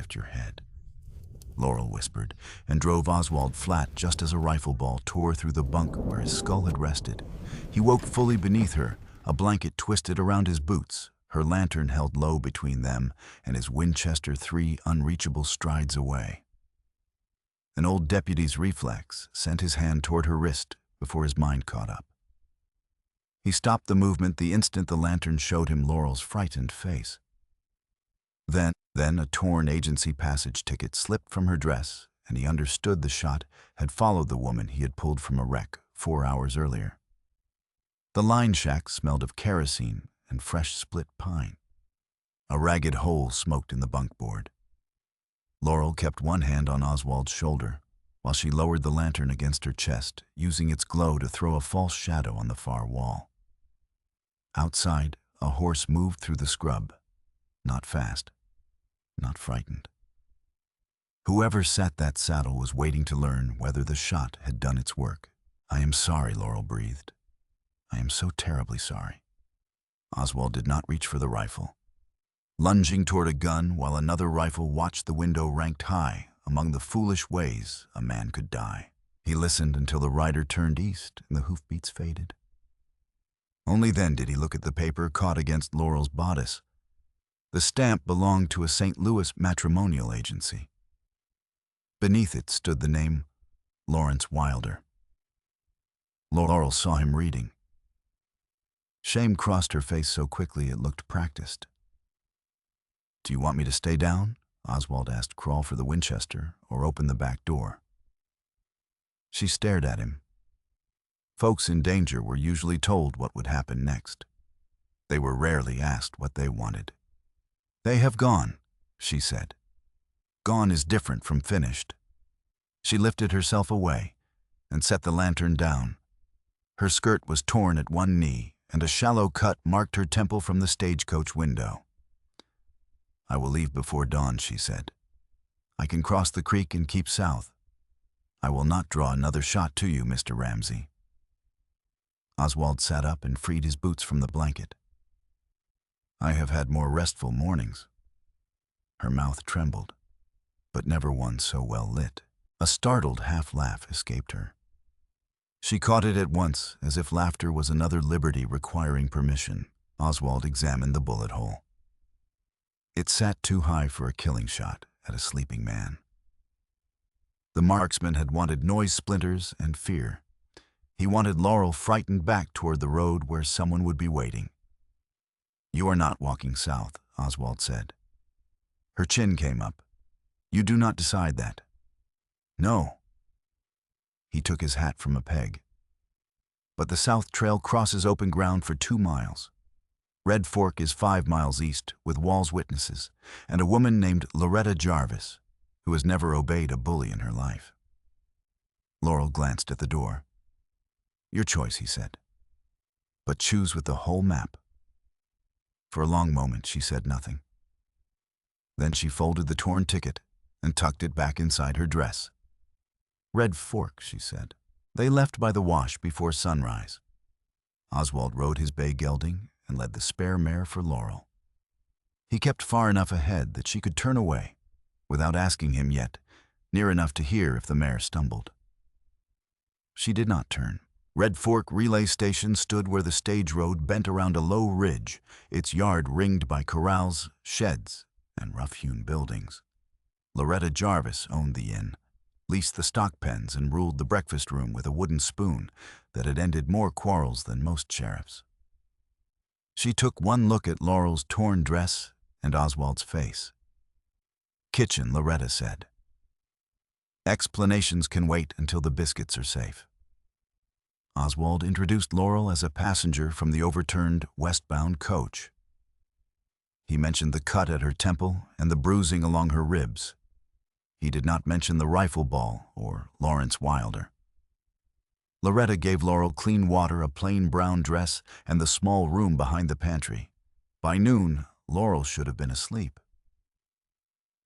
left your head," Laurel whispered, and drove Oswald flat just as a rifle ball tore through the bunk where his skull had rested. He woke fully beneath her, a blanket twisted around his boots, her lantern held low between them, and his Winchester 3 unreachable strides away. An old deputy's reflex sent his hand toward her wrist before his mind caught up. He stopped the movement the instant the lantern showed him Laurel's frightened face. Then a torn agency passage ticket slipped from her dress, and he understood the shot had followed the woman he had pulled from a wreck 4 hours earlier. The line shack smelled of kerosene and fresh split pine. A ragged hole smoked in the bunk board. Laurel kept one hand on Oswald's shoulder, while she lowered the lantern against her chest, using its glow to throw a false shadow on the far wall. Outside, a horse moved through the scrub, not fast, not frightened. Whoever sat that saddle was waiting to learn whether the shot had done its work. "I am sorry," Laurel breathed. "I am so terribly sorry." Oswald did not reach for the rifle. Lunging toward a gun while another rifle watched the window ranked high among the foolish ways a man could die. He listened until the rider turned east and the hoofbeats faded. Only then did he look at the paper caught against Laurel's bodice. The stamp belonged to a St. Louis matrimonial agency. Beneath it stood the name Lawrence Wilder. Laurel saw him reading. Shame crossed her face so quickly it looked practiced. "Do you want me to stay down?" Oswald asked. "Crawl for the Winchester or open the back door?" She stared at him. Folks in danger were usually told what would happen next. They were rarely asked what they wanted. "They have gone," she said. "Gone is different from finished." She lifted herself away and set the lantern down. Her skirt was torn at one knee, and a shallow cut marked her temple from the stagecoach window. "I will leave before dawn," she said. "I can cross the creek and keep south. I will not draw another shot to you, Mr. Ramsey." Oswald sat up and freed his boots from the blanket. "I have had more restful mornings." Her mouth trembled, but never one so well lit. A startled half-laugh escaped her. She caught it at once, as if laughter was another liberty requiring permission. Oswald examined the bullet hole. It sat too high for a killing shot at a sleeping man. The marksman had wanted noise splinters and fear. He wanted Laurel frightened back toward the road where someone would be waiting. "You are not walking south," Oswald said. Her chin came up. "You do not decide that." "No." He took his hat from a peg. "But the South Trail crosses open ground for 2 miles. Red Fork is 5 miles east, with Wall's witnesses, and a woman named Loretta Jarvis, who has never obeyed a bully in her life." Laurel glanced at the door. "Your choice," he said. "But choose with the whole map." For a long moment she said nothing. Then she folded the torn ticket and tucked it back inside her dress. "Red Fork," she said. They left by the wash before sunrise. Oswald rode his bay gelding and led the spare mare for Laurel. He kept far enough ahead that she could turn away, without asking him yet, near enough to hear if the mare stumbled. She did not turn. Red Fork Relay Station stood where the stage road bent around a low ridge, its yard ringed by corrals, sheds, and rough-hewn buildings. Loretta Jarvis owned the inn, leased the stock pens, and ruled the breakfast room with a wooden spoon that had ended more quarrels than most sheriffs. She took one look at Laurel's torn dress and Oswald's face. "Kitchen," Loretta said. "Explanations can wait until the biscuits are safe." Oswald introduced Laurel as a passenger from the overturned westbound coach. He mentioned the cut at her temple and the bruising along her ribs. He did not mention the rifle ball or Lawrence Wilder. Loretta gave Laurel clean water, a plain brown dress, and the small room behind the pantry. By noon, Laurel should have been asleep.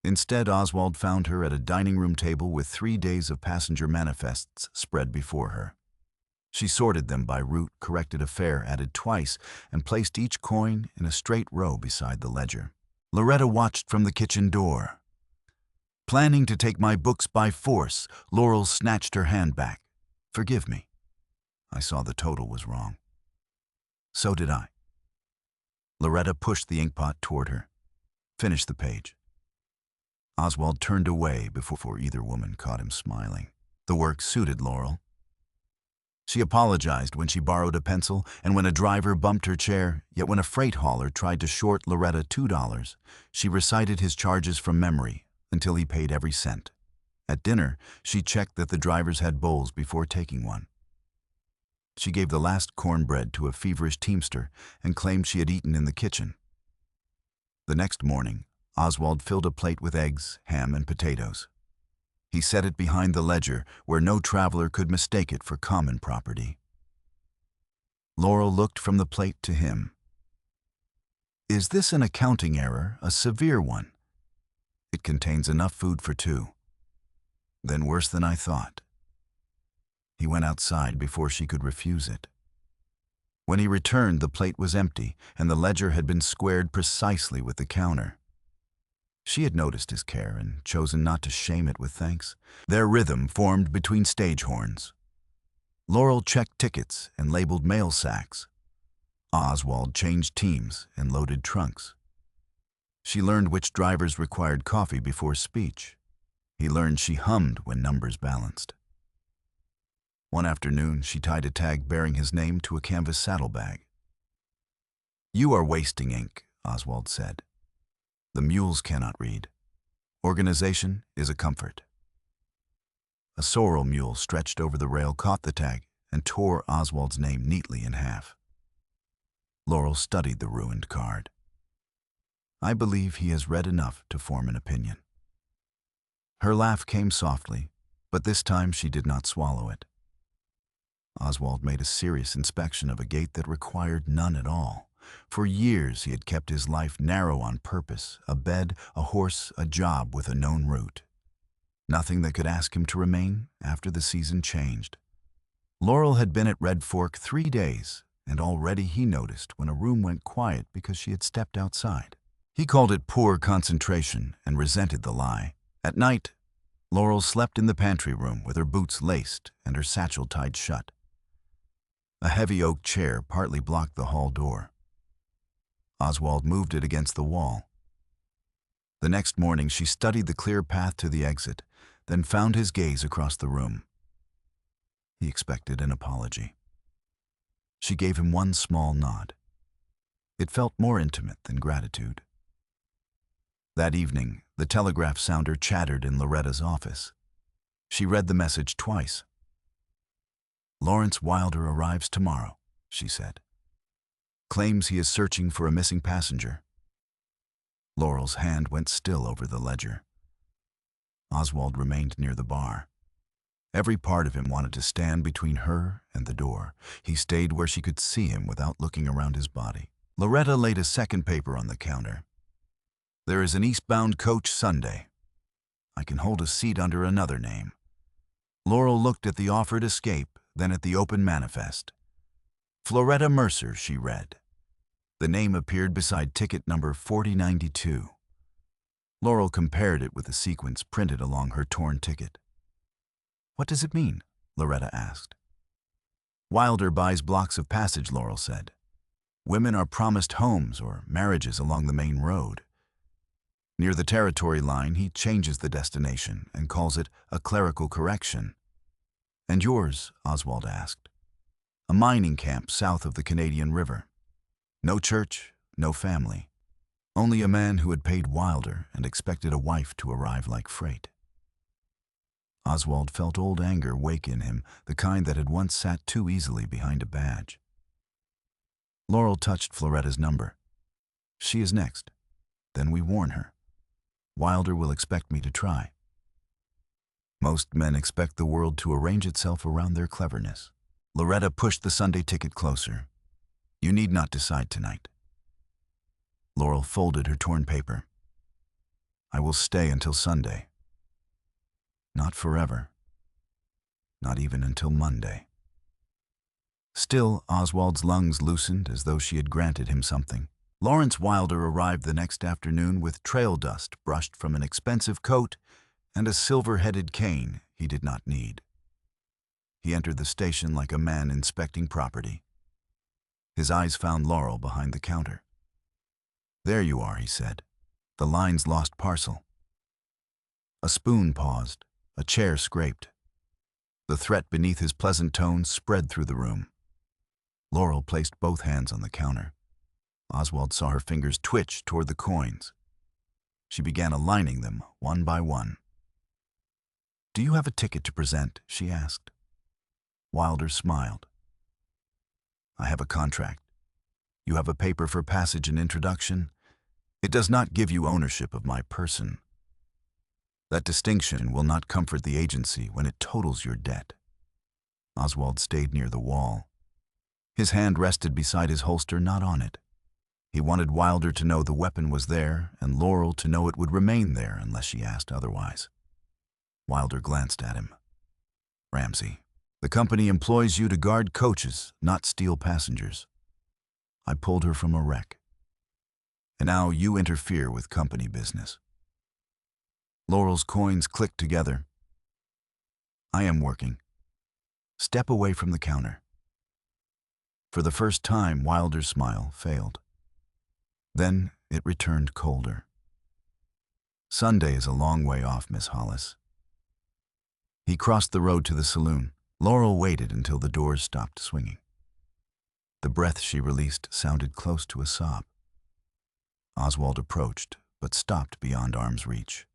Instead, Oswald found her at a dining room table with 3 days of passenger manifests spread before her. She sorted them by route, corrected a fare added twice, and placed each coin in a straight row beside the ledger. Loretta watched from the kitchen door. Planning to take my books by force, Laurel snatched her hand back. Forgive me. I saw the total was wrong. So did I. Loretta pushed the inkpot toward her. Finish the page. Oswald turned away before either woman caught him smiling. The work suited Laurel. She apologized when she borrowed a pencil and when a driver bumped her chair, yet when a freight hauler tried to short Loretta $2, she recited his charges from memory until he paid every cent. At dinner, she checked that the drivers had bowls before taking one. She gave the last cornbread to a feverish teamster and claimed she had eaten in the kitchen. The next morning, Oswald filled a plate with eggs, ham, and potatoes. He set it behind the ledger where no traveler could mistake it for common property. Laurel looked from the plate to him. Is this an accounting error, a severe one? It contains enough food for two. Then worse than I thought. He went outside before she could refuse it. When he returned, the plate was empty, and the ledger had been squared precisely with the counter. She had noticed his care and chosen not to shame it with thanks. Their rhythm formed between stage horns. Laurel checked tickets and labeled mail sacks. Oswald changed teams and loaded trunks. She learned which drivers required coffee before speech. He learned she hummed when numbers balanced. One afternoon, she tied a tag bearing his name to a canvas saddlebag. You are wasting ink, Oswald said. The mules cannot read. Organization is a comfort. A sorrel mule stretched over the rail caught the tag and tore Oswald's name neatly in half. Laurel studied the ruined card. I believe he has read enough to form an opinion. Her laugh came softly, but this time she did not swallow it. Oswald made a serious inspection of a gate that required none at all. For years he had kept his life narrow on purpose, a bed, a horse, a job with a known route. Nothing that could ask him to remain after the season changed. Laurel had been at Red Fork 3 days, and already he noticed when a room went quiet because she had stepped outside. He called it poor concentration and resented the lie. At night, Laurel slept in the pantry room with her boots laced and her satchel tied shut. A heavy oak chair partly blocked the hall door. Oswald moved it against the wall. The next morning she studied the clear path to the exit, then found his gaze across the room. He expected an apology. She gave him one small nod. It felt more intimate than gratitude. That evening, the telegraph sounder chattered in Loretta's office. She read the message twice. Lawrence Wilder arrives tomorrow, she said. Claims he is searching for a missing passenger. Laurel's hand went still over the ledger. Oswald remained near the bar. Every part of him wanted to stand between her and the door. He stayed where she could see him without looking around his body. Loretta laid a second paper on the counter. There is an eastbound coach Sunday. I can hold a seat under another name. Laurel looked at the offered escape, then at the open manifest. Floretta Mercer, she read. The name appeared beside ticket number 4092. Laurel compared it with the sequence printed along her torn ticket. What does it mean? Loretta asked. Wilder buys blocks of passage, Laurel said. Women are promised homes or marriages along the main road. Near the territory line, he changes the destination and calls it a clerical correction. And yours? Oswald asked. A mining camp south of the Canadian River. No church, no family. Only a man who had paid Wilder and expected a wife to arrive like freight. Oswald felt old anger wake in him, the kind that had once sat too easily behind a badge. Laurel touched Floretta's number. She is next. Then we warn her. Wilder will expect me to try. Most men expect the world to arrange itself around their cleverness. Loretta pushed the Sunday ticket closer. You need not decide tonight. Laurel folded her torn paper. I will stay until Sunday. Not forever. Not even until Monday. Still, Oswald's lungs loosened as though she had granted him something. Lawrence Wilder arrived the next afternoon with trail dust brushed from an expensive coat and a silver-headed cane he did not need. He entered the station like a man inspecting property. His eyes found Laurel behind the counter. "There you are," he said. "The line's lost parcel." A spoon paused, a chair scraped. The threat beneath his pleasant tones spread through the room. Laurel placed both hands on the counter. Oswald saw her fingers twitch toward the coins. She began aligning them one by one. "Do you have a ticket to present?" she asked. Wilder smiled. "I have a contract. You have a paper for passage and introduction. It does not give you ownership of my person. That distinction will not comfort the agency when it totals your debt." Oswald stayed near the wall. His hand rested beside his holster, not on it. He wanted Wilder to know the weapon was there, and Laurel to know it would remain there unless she asked otherwise. Wilder glanced at him. "Ramsey, the company employs you to guard coaches, not steal passengers. I pulled her from a wreck. And now you interfere with company business." Laurel's coins clicked together. "I am working. Step away from the counter." For the first time, Wilder's smile failed. Then it returned colder. "Sunday is a long way off, Miss Hollis." He crossed the road to the saloon. Laurel waited until the doors stopped swinging. The breath she released sounded close to a sob. Oswald approached, but stopped beyond arm's reach.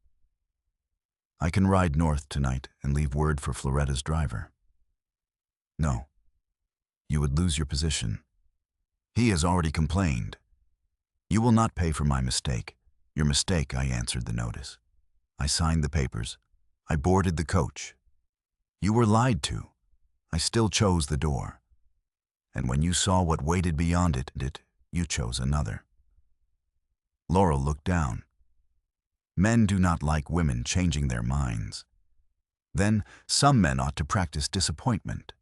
"I can ride north tonight and leave word for Floretta's driver." "No. You would lose your position. He has already complained. You will not pay for my mistake." "Your mistake," I answered the notice. "I signed the papers. I boarded the coach. You were lied to. I still chose the door. And when you saw what waited beyond it, you chose another." Laurel looked down. Men do not like women changing their minds. Then some men ought to practice disappointment.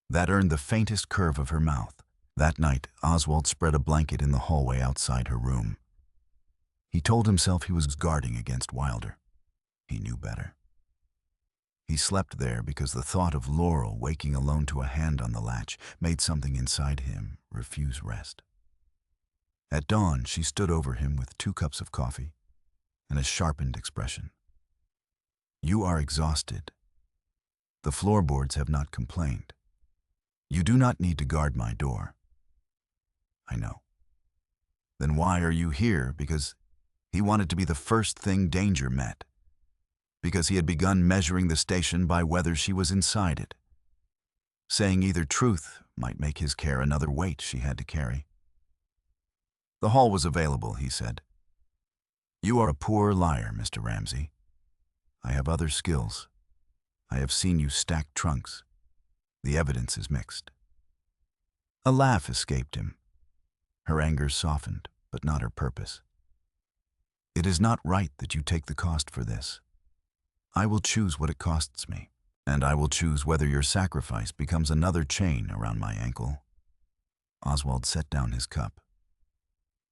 That earned the faintest curve of her mouth. That night, Oswald spread a blanket in the hallway outside her room. He told himself he was guarding against Wilder. He knew better. He slept there because the thought of Laurel waking alone to a hand on the latch made something inside him refuse rest. At dawn, she stood over him with 2 cups of coffee and a sharpened expression. "You are exhausted. The floorboards have not complained. You do not need to guard my door." "I know." "Then why are you here?" "Because he wanted to be the first thing danger met. Because he had begun measuring the station by whether she was inside it. Saying either truth might make his care another weight she had to carry." "The hall was available," he said. "You are a poor liar, Mr. Ramsey. I have other skills. I have seen you stack trunks. The evidence is mixed." A laugh escaped him. Her anger softened, but not her purpose. "It is not right that you take the cost for this. I will choose what it costs me, and I will choose whether your sacrifice becomes another chain around my ankle." Oswald set down his cup.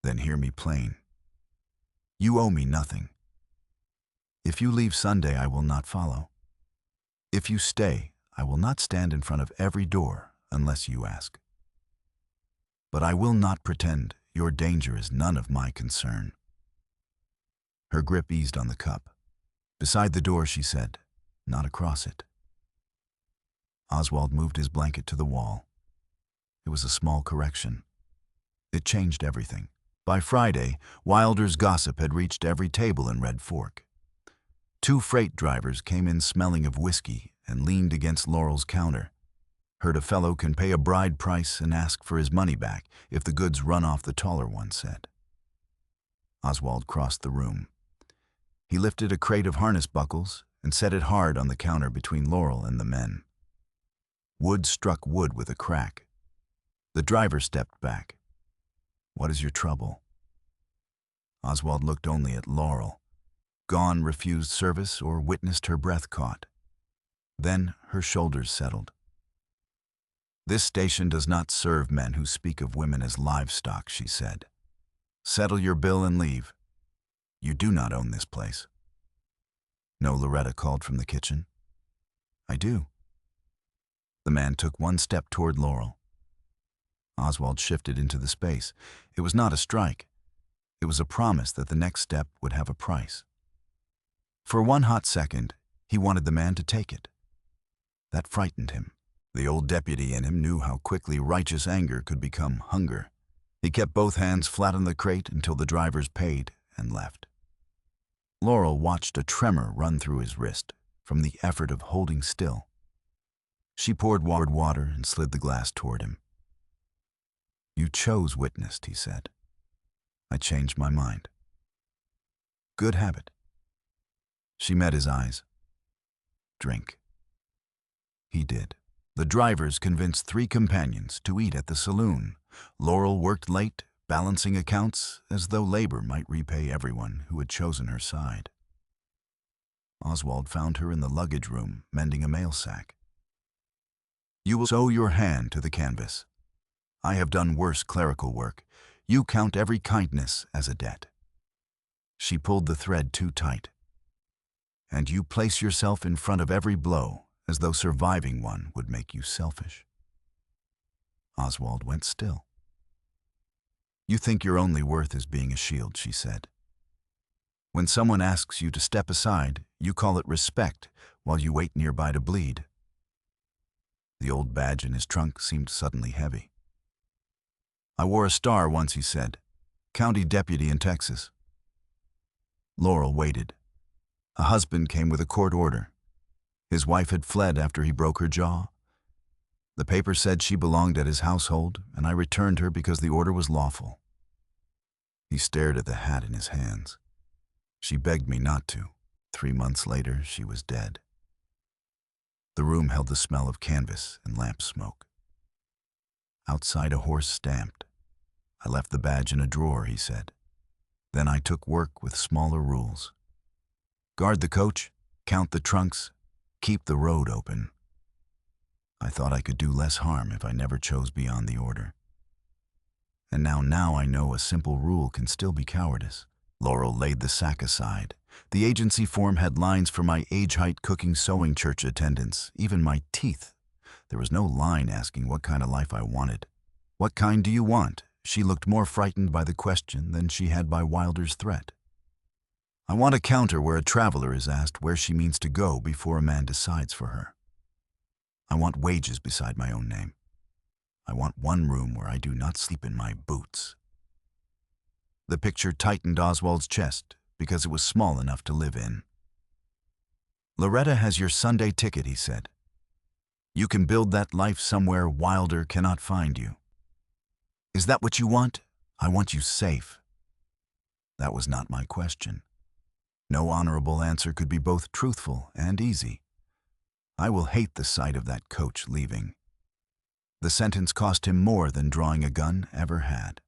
"Then hear me plain. You owe me nothing. If you leave Sunday, I will not follow. If you stay, I will not stand in front of every door unless you ask. But I will not pretend your danger is none of my concern." Her grip eased on the cup. "Beside the door," she said, "not across it." Oswald moved his blanket to the wall. It was a small correction. It changed everything. By Friday, Wilder's gossip had reached every table in Red Fork. 2 freight drivers came in smelling of whiskey and leaned against Laurel's counter. "Heard a fellow can pay a bride price and ask for his money back if the goods run off," the taller one said. Oswald crossed the room. He lifted a crate of harness buckles and set it hard on the counter between Laurel and the men. Wood struck wood with a crack. The driver stepped back. "What is your trouble?" Oswald looked only at Laurel. Gone refused service or witnessed her breath caught. Then her shoulders settled. "This station does not serve men who speak of women as livestock," she said. "Settle your bill and leave. You do not own this place." No, Loretta called from the kitchen. I do. The man took one step toward Laurel. Oswald shifted into the space. It was not a strike. It was a promise that the next step would have a price. For one hot second, he wanted the man to take it. That frightened him. The old deputy in him knew how quickly righteous anger could become hunger. He kept both hands flat on the crate until the drivers paid and left. Laurel watched a tremor run through his wrist from the effort of holding still. She poured water and slid the glass toward him. You chose witnessed, he said. I changed my mind. Good habit. She met his eyes. Drink. He did. The drivers convinced 3 companions to eat at the saloon. Laurel worked late, balancing accounts as though labor might repay everyone who had chosen her side. Oswald found her in the luggage room, mending a mail sack. You will sew your hand to the canvas. I have done worse clerical work. You count every kindness as a debt. She pulled the thread too tight. And you place yourself in front of every blow, as though surviving one would make you selfish. Oswald went still. You think your only worth is being a shield, she said. When someone asks you to step aside, you call it respect while you wait nearby to bleed. The old badge in his trunk seemed suddenly heavy. I wore a star once, he said. County deputy in Texas. Laurel waited. A husband came with a court order. His wife had fled after he broke her jaw. The paper said she belonged at his household, and I returned her because the order was lawful. He stared at the hat in his hands. She begged me not to. 3 months later, she was dead. The room held the smell of canvas and lamp smoke. Outside, a horse stamped. I left the badge in a drawer, he said. Then I took work with smaller rules. Guard the coach, count the trunks, keep the road open. I thought I could do less harm if I never chose beyond the order. And now I know a simple rule can still be cowardice. Laurel laid the sack aside. The agency form had lines for my age, height, cooking, sewing, church attendance, even my teeth. There was no line asking what kind of life I wanted. What kind do you want? She looked more frightened by the question than she had by Wilder's threat. I want a counter where a traveler is asked where she means to go before a man decides for her. I want wages beside my own name. I want one room where I do not sleep in my boots. The picture tightened Oswald's chest because it was small enough to live in. Loretta has your Sunday ticket, he said. You can build that life somewhere Wilder cannot find you. Is that what you want? I want you safe. That was not my question. No honorable answer could be both truthful and easy. I will hate the sight of that coach leaving. The sentence cost him more than drawing a gun ever had.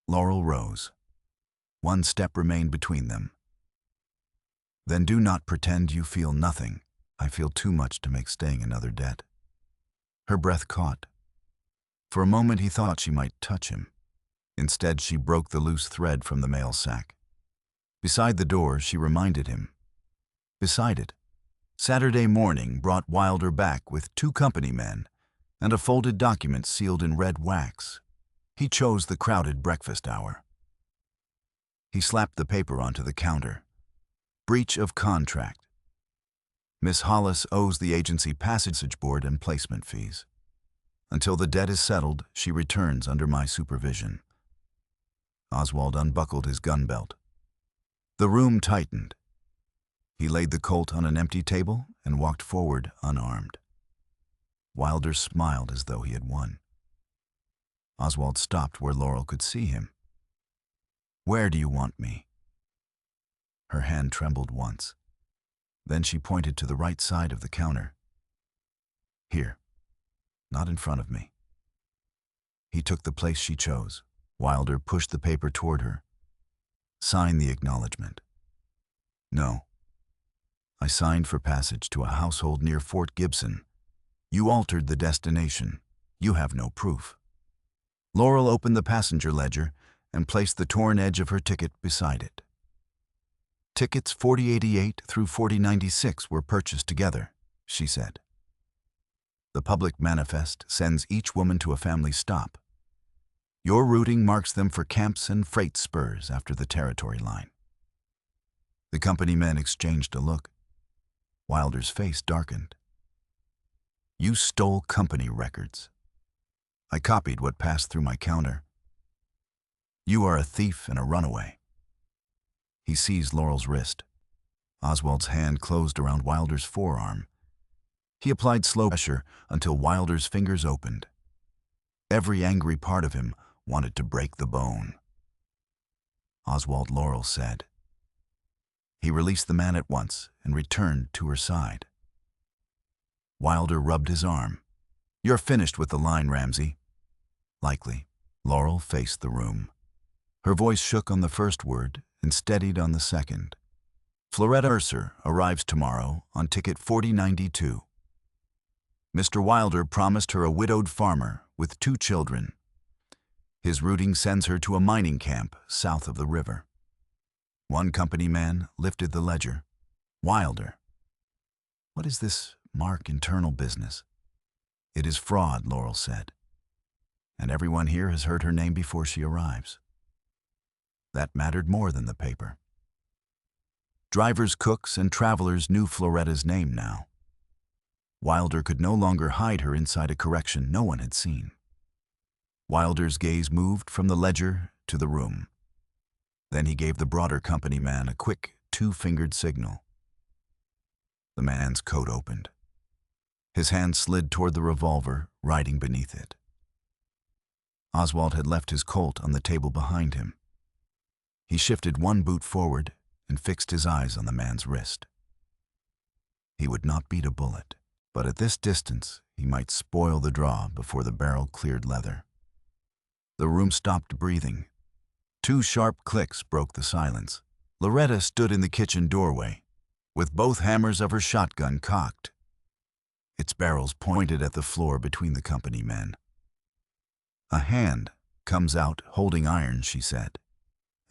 Laurel rose. One step remained between them. Then do not pretend you feel nothing. I feel too much to make staying another debt. Her breath caught. For a moment he thought she might touch him. Instead, she broke the loose thread from the mail sack. Beside the door, she reminded him. Beside it, Saturday morning brought Wilder back with 2 company men and a folded document sealed in red wax. He chose the crowded breakfast hour. He slapped the paper onto the counter. Breach of contract. Miss Hollis owes the agency passage board and placement fees. Until the debt is settled, she returns under my supervision. Oswald unbuckled his gun belt. The room tightened. He laid the Colt on an empty table and walked forward unarmed. Wilder smiled as though he had won. Oswald stopped where Laurel could see him. Where do you want me? Her hand trembled once. Then she pointed to the right side of the counter. Here, not in front of me. He took the place she chose. Wilder pushed the paper toward her. Sign the acknowledgement. No. I signed for passage to a household near Fort Gibson. You altered the destination. You have no proof. Laurel opened the passenger ledger and placed the torn edge of her ticket beside it. Tickets 4088 through 4096 were purchased together, she said. The public manifest sends each woman to a family stop. Your routing marks them for camps and freight spurs after the territory line. The company men exchanged a look. Wilder's face darkened. You stole company records. I copied what passed through my counter. You are a thief and a runaway. He seized Laurel's wrist. Oswald's hand closed around Wilder's forearm. He applied slow pressure until Wilder's fingers opened. Every angry part of him wanted to break the bone. Oswald, Laurel said. He released the man at once and returned to her side. Wilder rubbed his arm. You're finished with the line, Ramsey. Likely. Laurel faced the room. Her voice shook on the first word and steadied on the second. Floretta Mercer arrives tomorrow on ticket 4092. Mr. Wilder promised her a widowed farmer with 2 children. His routing sends her to a mining camp south of the river. One company man lifted the ledger. Wilder. What is this Mark internal business? It is fraud, Laurel said. And everyone here has heard her name before she arrives. That mattered more than the paper. Drivers, cooks, and travelers knew Floretta's name now. Wilder could no longer hide her inside a correction no one had seen. Wilder's gaze moved from the ledger to the room. Then he gave the broader company man a quick 2-fingered signal. The man's coat opened. His hand slid toward the revolver riding beneath it. Oswald had left his Colt on the table behind him. He shifted one boot forward and fixed his eyes on the man's wrist. He would not beat a bullet, but at this distance he might spoil the draw before the barrel cleared leather. The room stopped breathing. 2 sharp clicks broke the silence. Loretta stood in the kitchen doorway, with both hammers of her shotgun cocked. Its barrels pointed at the floor between the company men. A hand comes out holding iron, she said,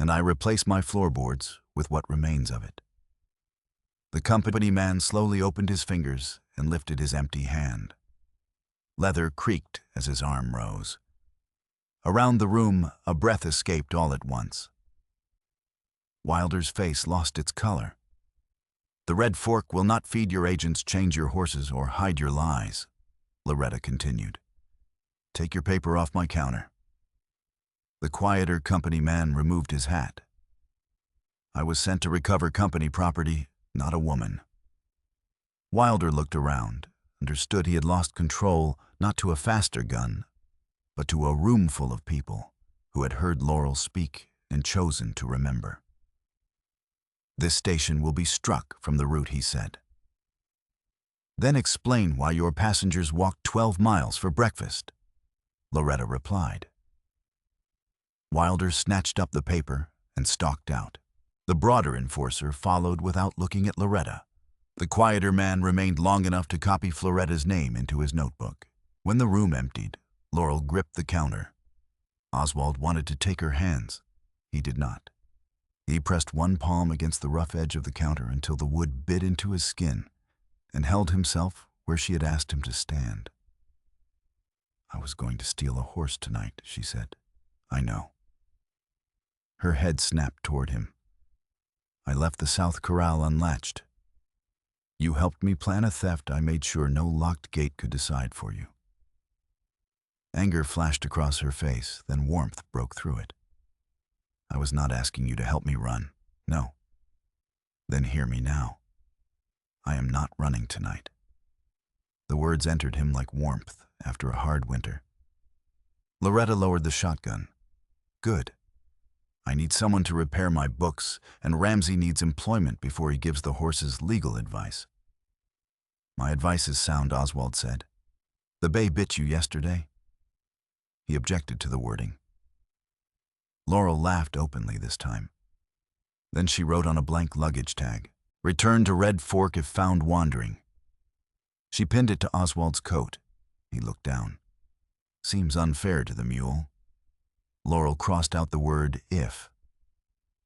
and I replace my floorboards with what remains of it. The company man slowly opened his fingers and lifted his empty hand. Leather creaked as his arm rose. Around the room, a breath escaped all at once. Wilder's face lost its color. The red fork will not feed your agents, change your horses, or hide your lies, Loretta continued. Take your paper off my counter. The quieter company man removed his hat. I was sent to recover company property, not a woman. Wilder looked around, understood he had lost control not to a faster gun, but to a room full of people who had heard Laurel speak and chosen to remember. This station will be struck from the route, he said. Then explain why your passengers walked 12 miles for breakfast, Loretta replied. Wilder snatched up the paper and stalked out. The broader enforcer followed without looking at Loretta. The quieter man remained long enough to copy Floretta's name into his notebook. When the room emptied, Laurel gripped the counter. Oswald wanted to take her hands. He did not. He pressed one palm against the rough edge of the counter until the wood bit into his skin and held himself where she had asked him to stand. I was going to steal a horse tonight, she said. I know. Her head snapped toward him. I left the south corral unlatched. You helped me plan a theft. I made sure no locked gate could decide for you. Anger flashed across her face, then warmth broke through it. I was not asking you to help me run. No. Then hear me now. I am not running tonight. The words entered him like warmth after a hard winter. Loretta lowered the shotgun. Good. I need someone to repair my books, and Ramsey needs employment before he gives the horses legal advice. My advice is sound, Oswald said. The bay bit you yesterday? He objected to the wording. Laurel laughed openly this time. Then she wrote on a blank luggage tag, "Return to Red Fork if found wandering." She pinned it to Oswald's coat. He looked down. Seems unfair to the mule. Laurel crossed out the word if.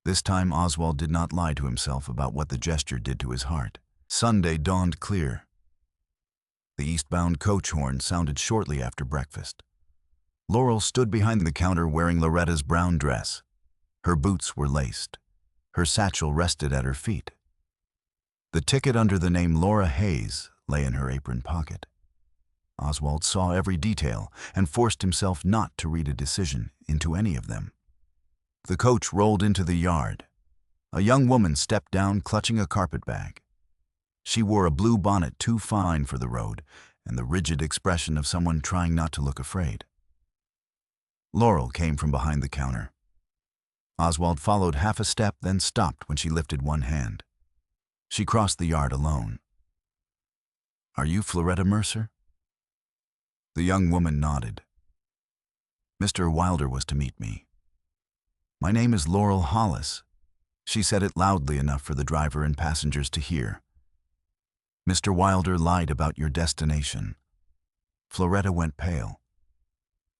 This time Oswald did not lie to himself about what the gesture did to his heart. Sunday dawned clear. The eastbound coach horn sounded shortly after breakfast. Laurel stood behind the counter wearing Loretta's brown dress. Her boots were laced. Her satchel rested at her feet. The ticket under the name Laura Hayes lay in her apron pocket. Oswald saw every detail and forced himself not to read a decision into any of them. The coach rolled into the yard. A young woman stepped down clutching a carpetbag. She wore a blue bonnet too fine for the road and the rigid expression of someone trying not to look afraid. Laurel came from behind the counter. Oswald followed half a step, then stopped when she lifted one hand. She crossed the yard alone. "Are you Floretta Mercer?" The young woman nodded. "Mr. Wilder was to meet me." "My name is Laurel Hollis." She said it loudly enough for the driver and passengers to hear. "Mr. Wilder lied about your destination." Floretta went pale.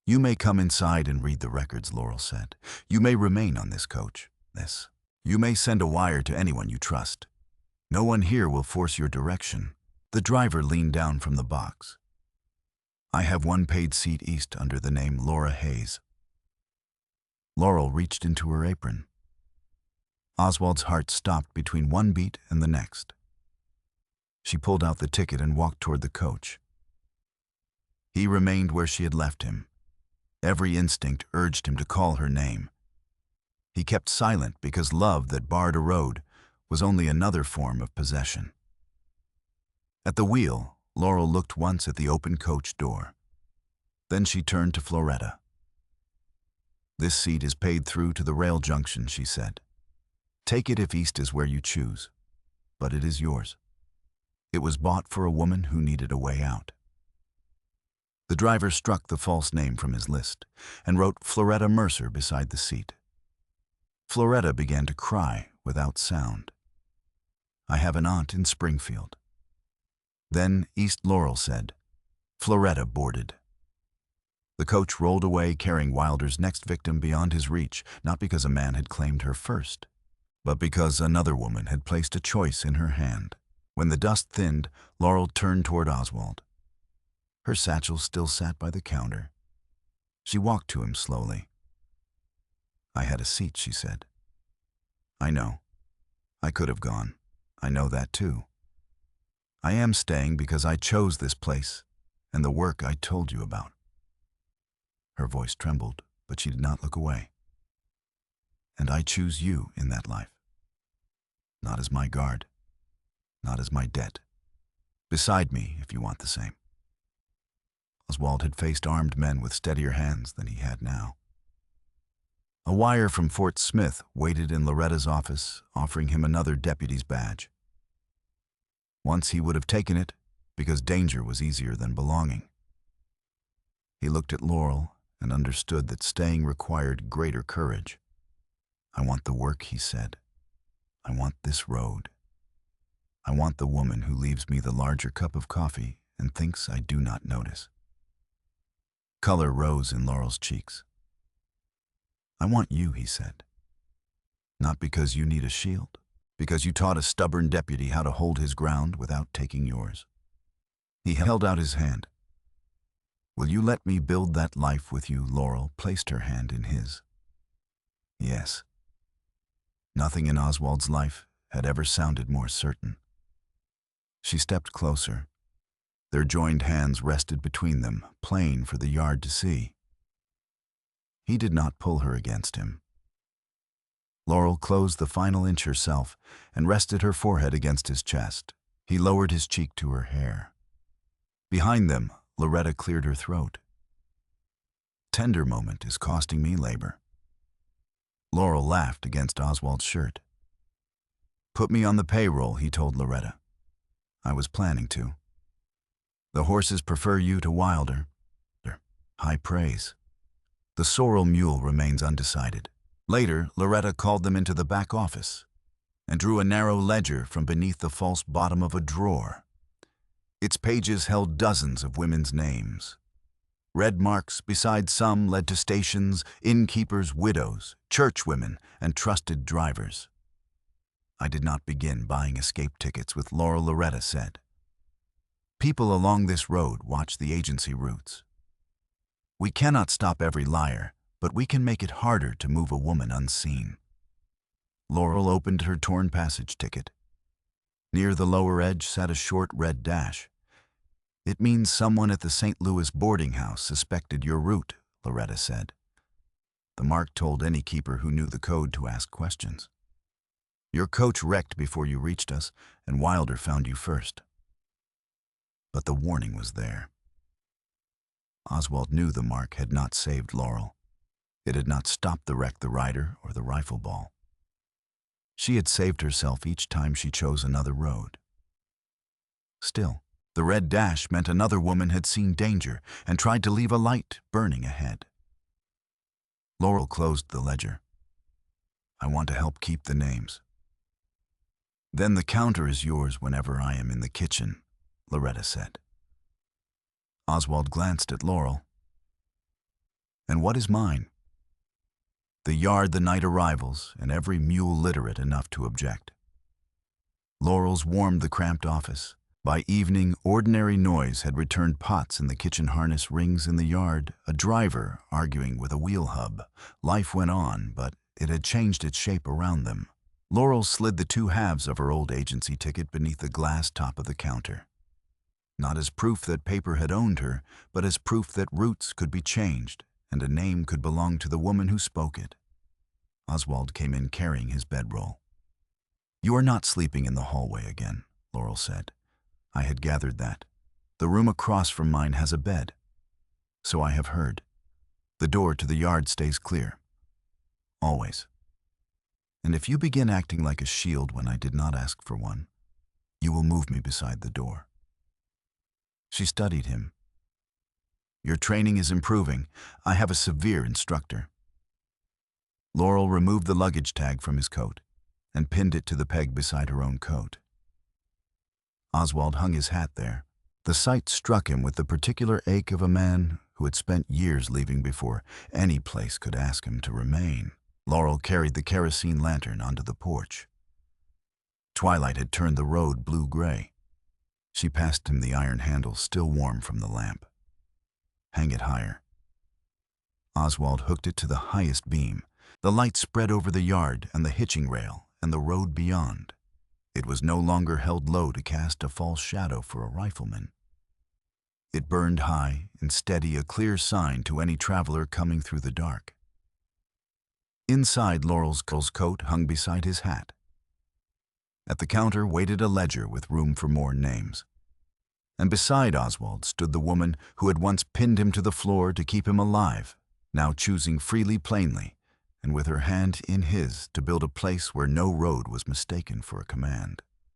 "You may come inside and read the records," Laurel said. "You may remain on this coach. You may send a wire to anyone you trust. No one here will force your direction." The driver leaned down from the box. "I have one paid seat east under the name Laura Hayes." Laurel reached into her apron. Oswald's heart stopped between one beat and the next. She pulled out the ticket and walked toward the coach. He remained where she had left him. Every instinct urged him to call her name. He kept silent because love that barred a road was only another form of possession. At the wheel, Laurel looked once at the open coach door. Then she turned to Floretta. "This seat is paid through to the rail junction," she said. "Take it if east is where you choose, but it is yours. It was bought for a woman who needed a way out." The driver struck the false name from his list and wrote Floretta Mercer beside the seat. Floretta began to cry without sound. "I have an aunt in Springfield." Then East Laurel said, "Floretta boarded." The coach rolled away carrying Wilder's next victim beyond his reach, not because a man had claimed her first, but because another woman had placed a choice in her hand. When the dust thinned, Laurel turned toward Oswald. Her satchel still sat by the counter. She walked to him slowly. "I had a seat," she said. "I know. I could have gone. I know that too. I am staying because I chose this place and the work I told you about." Her voice trembled, but she did not look away. "And I choose you in that life. Not as my guard, not as my debt. Beside me, if you want the same." Oswald had faced armed men with steadier hands than he had now. A wire from Fort Smith waited in Loretta's office, offering him another deputy's badge. Once he would have taken it, because danger was easier than belonging. He looked at Laurel and understood that staying required greater courage. "I want the work," he said. "I want this road. I want the woman who leaves me the larger cup of coffee and thinks I do not notice." Color rose in Laurel's cheeks. "I want you," he said. "Not because you need a shield, because you taught a stubborn deputy how to hold his ground without taking yours." He held out his hand. "Will you let me build that life with you?" Laurel placed her hand in his. Yes. Nothing in Oswald's life had ever sounded more certain. She stepped closer. Their joined hands rested between them, plain for the yard to see. He did not pull her against him. Laurel closed the final inch herself and rested her forehead against his chest. He lowered his cheek to her hair. Behind them, Loretta cleared her throat. "Tender moment is costing me labor." Laurel laughed against Oswald's shirt. "Put me on the payroll," he told Loretta. "I was planning to. The horses prefer you to Wilder." High praise. The sorrel mule remains undecided. Later, Loretta called them into the back office and drew a narrow ledger from beneath the false bottom of a drawer. Its pages held dozens of women's names. Red marks beside some led to stations, innkeepers, widows, churchwomen, and trusted drivers. I did not begin buying escape tickets with Laurel, Loretta said. People along this road watch the agency routes. We cannot stop every liar, but we can make it harder to move a woman unseen. Laurel opened her torn passage ticket. Near the lower edge sat a short red dash. It means someone at the St. Louis boarding house suspected your route, Loretta said. The mark told any keeper who knew the code to ask questions. Your coach wrecked before you reached us, and Wilder found you first. But the warning was there. Oswald knew the mark had not saved Laurel. It had not stopped the wreck, the rider, or the rifle ball. She had saved herself each time she chose another road. Still, the red dash meant another woman had seen danger and tried to leave a light burning ahead. Laurel closed the ledger. I want to help keep the names. Then the counter is yours whenever I am in the kitchen, Loretta said. Oswald glanced at Laurel. And what is mine? The yard the night arrivals, and every mule literate enough to object. Laurel's warmed the cramped office. By evening, ordinary noise had returned, pots in the kitchen, harness rings in the yard, a driver arguing with a wheel hub. Life went on, but it had changed its shape around them. Laurel slid the two halves of her old agency ticket beneath the glass top of the counter. Not as proof that paper had owned her, but as proof that routes could be changed and a name could belong to the woman who spoke it. Oswald came in carrying his bedroll. You are not sleeping in the hallway again, Laurel said. I had gathered that. The room across from mine has a bed. So I have heard. The door to the yard stays clear. Always. And if you begin acting like a shield when I did not ask for one, you will move me beside the door. She studied him. Your training is improving. I have a severe instructor. Laurel removed the luggage tag from his coat and pinned it to the peg beside her own coat. Oswald hung his hat there. The sight struck him with the particular ache of a man who had spent years leaving before any place could ask him to remain. Laurel carried the kerosene lantern onto the porch. Twilight had turned the road blue-gray. She passed him the iron handle, still warm from the lamp. Hang it higher. Oswald hooked it to the highest beam. The light spread over the yard and the hitching rail and the road beyond. It was no longer held low to cast a false shadow for a rifleman. It burned high and steady, a clear sign to any traveler coming through the dark. Inside, Laurel's coat hung beside his hat. At the counter waited a ledger with room for more names. And beside Oswald stood the woman who had once pinned him to the floor to keep him alive, now choosing freely, plainly, and with her hand in his to build a place where no road was mistaken for a command.